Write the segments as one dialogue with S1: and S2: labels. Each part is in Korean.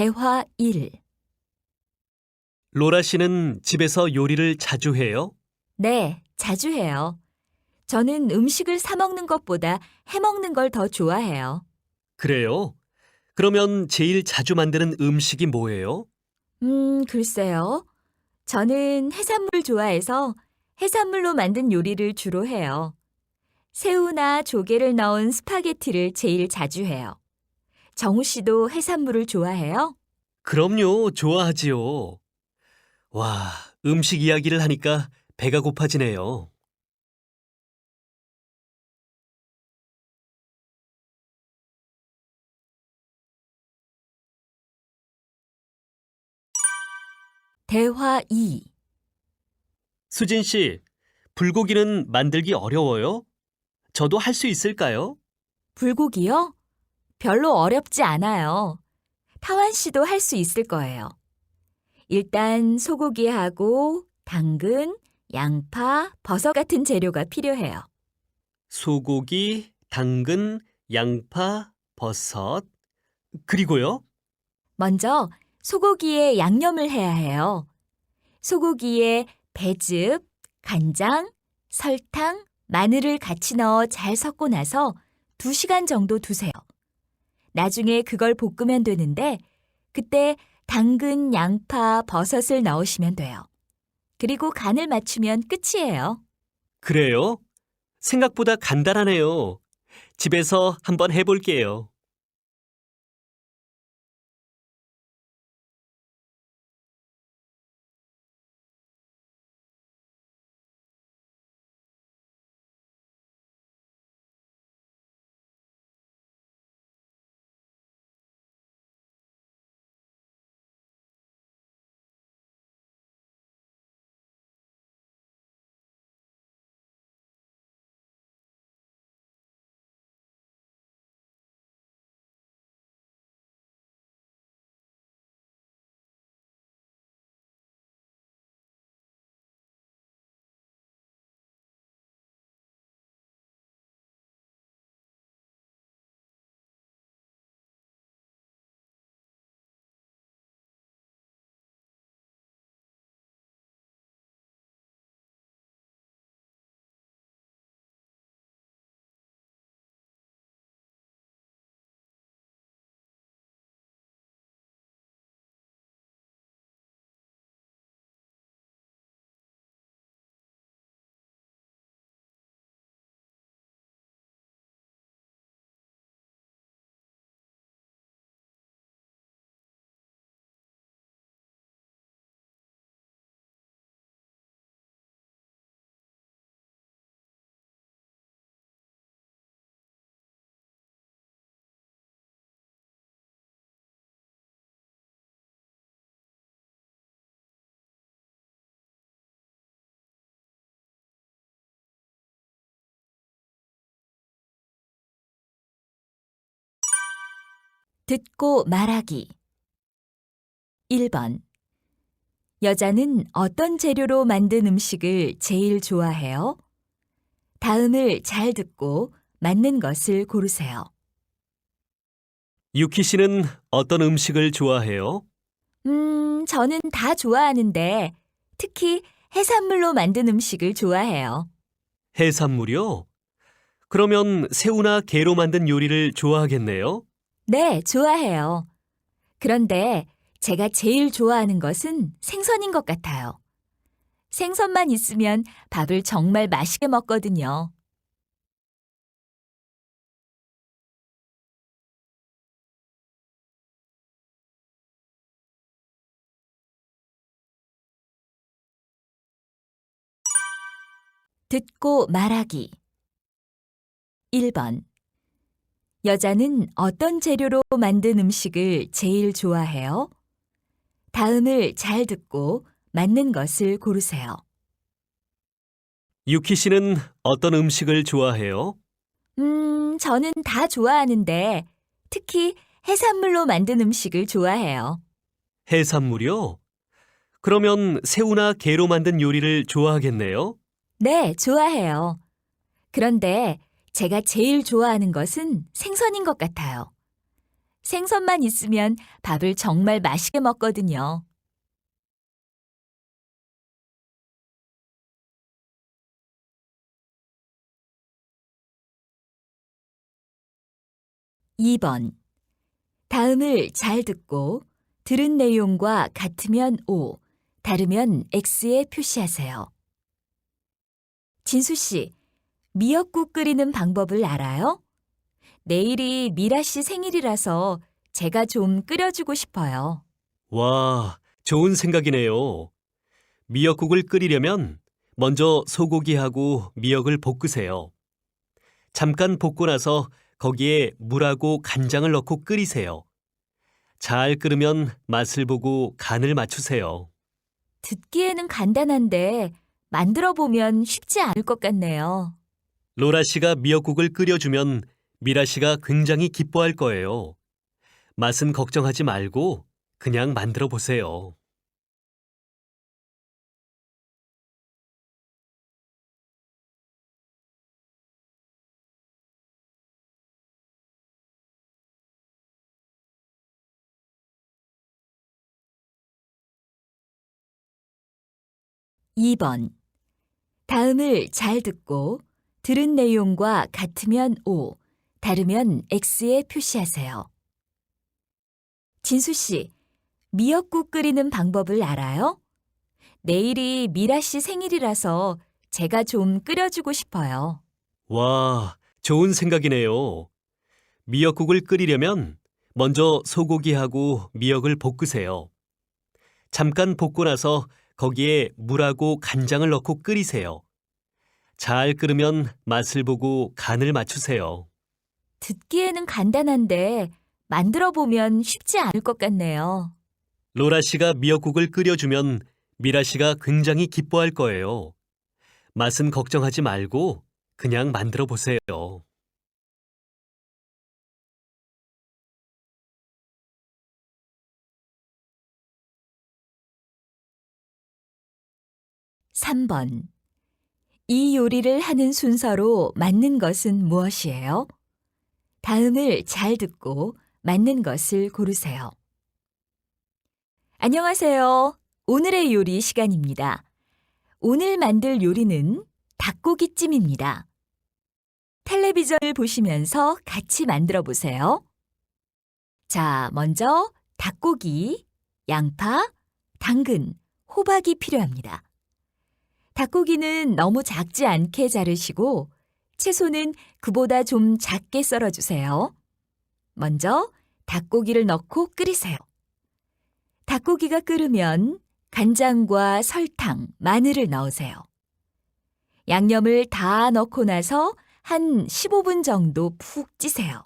S1: 대화 1.
S2: 로라 씨는 집에서 요리를 자주 해요?
S1: 네, 자주 해요. 저는 음식을 사 먹는 것보다 해 먹는 걸 더 좋아해요.
S2: 그래요? 그러면 제일 자주 만드는 음식이 뭐예요?
S1: 글쎄요. 저는 해산물 좋아해서 해산물로 만든 요리를 주로 해요. 새우나 조개를 넣은 스파게티를 제일 자주 해요. 정우 씨도 해산물을 좋아해요?
S2: 그럼요, 좋아하지요. 와, 음식 이야기를 하니까 배가 고파지네요.
S1: 대화 2.
S2: 수진 씨, 불고기는 만들기 어려워요? 저도 할 수 있을까요?
S1: 불고기요? 별로 어렵지 않아요. 타완 씨도 할 수 있을 거예요. 일단 소고기하고 당근, 양파, 버섯 같은 재료가 필요해요.
S2: 소고기, 당근, 양파, 버섯, 그리고요?
S1: 먼저 소고기에 양념을 해야 해요. 소고기에 배즙, 간장, 설탕, 마늘을 같이 넣어 잘 섞고 나서 2시간 정도 두세요. 나중에 그걸 볶으면 되는데 그때 당근, 양파, 버섯을 넣으시면 돼요. 그리고 간을 맞추면 끝이에요.
S2: 그래요? 생각보다 간단하네요. 집에서 한번 해볼게요.
S1: 듣고 말하기. 1번. 여자는 어떤 재료로 만든 음식을 제일 좋아해요? 다음을 잘 듣고 맞는 것을 고르세요.
S2: 유키 씨는 어떤 음식을 좋아해요?
S1: 저는 다 좋아하는데 특히 해산물로 만든 음식을 좋아해요.
S2: 해산물이요? 그러면 새우나 게로 만든 요리를 좋아하겠네요?
S1: 네, 좋아해요. 그런데 제가 제일 좋아하는 것은 생선인 것 같아요. 생선만 있으면 밥을 정말 맛있게 먹거든요. 듣고 말하기. 1번. 여자는 어떤 재료로 만든 음식을 제일 좋아해요? 다음을 잘 듣고 맞는 것을 고르세요.
S2: 유키 씨는 어떤 음식을 좋아해요?
S1: 저는 다 좋아하는데 특히 해산물로 만든 음식을 좋아해요.
S2: 해산물이요? 그러면 새우나 게로 만든 요리를 좋아하겠네요?
S1: 네, 좋아해요. 그런데 제가 제일 좋아하는 것은 생선인 것 같아요. 생선만 있으면 밥을 정말 맛있게 먹거든요. (2번) 다음을 잘 듣고 들은 내용과 같으면 O, 다르면 X에 표시하세요. 진수 씨, 미역국 끓이는 방법을 알아요? 내일이 미라 씨 생일이라서 제가 좀 끓여주고 싶어요.
S2: 와, 좋은 생각이네요. 미역국을 끓이려면 먼저 소고기하고 미역을 볶으세요. 잠깐 볶고 나서 거기에 물하고 간장을 넣고 끓이세요. 잘 끓으면 맛을 보고 간을 맞추세요.
S1: 듣기에는 간단한데 만들어 보면 쉽지 않을 것 같네요.
S2: 로라 씨가 미역국을 끓여주면 미라 씨가 굉장히 기뻐할 거예요. 맛은 걱정하지 말고 그냥 만들어 보세요.
S1: (2번) 다음을 잘 듣고 들은 내용과 같으면 O, 다르면 X에 표시하세요. 진수 씨, 미역국 끓이는 방법을 알아요? 내일이 미라 씨 생일이라서 제가 좀 끓여주고 싶어요.
S2: 와, 좋은 생각이네요. 미역국을 끓이려면 먼저 소고기하고 미역을 볶으세요. 잠깐 볶고 나서 거기에 물하고 간장을 넣고 끓이세요. 잘 끓으면 맛을 보고 간을 맞추세요.
S1: 듣기에는 간단한데 만들어 보면 쉽지 않을 것 같네요.
S2: 로라 씨가 미역국을 끓여주면 미라 씨가 굉장히 기뻐할 거예요. 맛은 걱정하지 말고 그냥 만들어 보세요.
S1: (3번) 이 요리를 하는 순서로 맞는 것은 무엇이에요? 다음을 잘 듣고 맞는 것을 고르세요. 안녕하세요. 오늘의 요리 시간입니다. 오늘 만들 요리는 닭고기찜입니다. 텔레비전을 보시면서 같이 만들어 보세요. 자, 먼저 닭고기, 양파, 당근, 호박이 필요합니다. 닭고기는 너무 작지 않게 자르시고 채소는 그보다 좀 작게 썰어주세요. 먼저 닭고기를 넣고 끓이세요. 닭고기가 끓으면 간장과 설탕, 마늘을 넣으세요. 양념을 다 넣고 나서 한 15분 정도 푹 찌세요.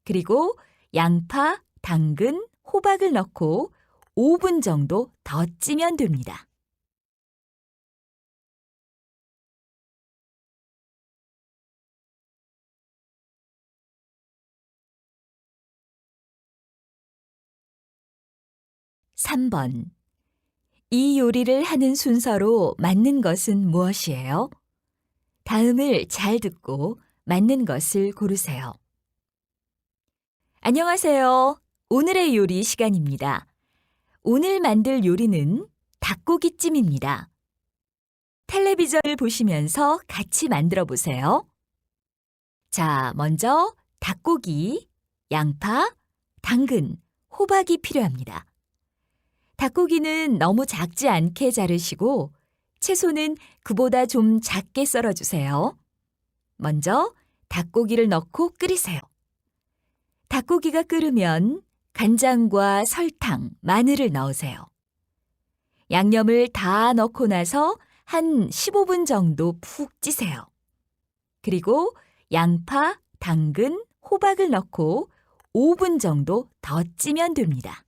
S1: 그리고 양파, 당근, 호박을 넣고 5분 정도 더 찌면 됩니다. (3번) 이 요리를 하는 순서로 맞는 것은 무엇이에요? 다음을 잘 듣고 맞는 것을 고르세요. 안녕하세요. 오늘의 요리 시간입니다. 오늘 만들 요리는 닭고기찜입니다. 텔레비전을 보시면서 같이 만들어 보세요. 자, 먼저 닭고기, 양파, 당근, 호박이 필요합니다. 닭고기는 너무 작지 않게 자르시고 채소는 그보다 좀 작게 썰어주세요. 먼저 닭고기를 넣고 끓이세요. 닭고기가 끓으면 간장과 설탕, 마늘을 넣으세요. 양념을 다 넣고 나서 한 15분 정도 푹 찌세요. 그리고 양파, 당근, 호박을 넣고 5분 정도 더 찌면 됩니다.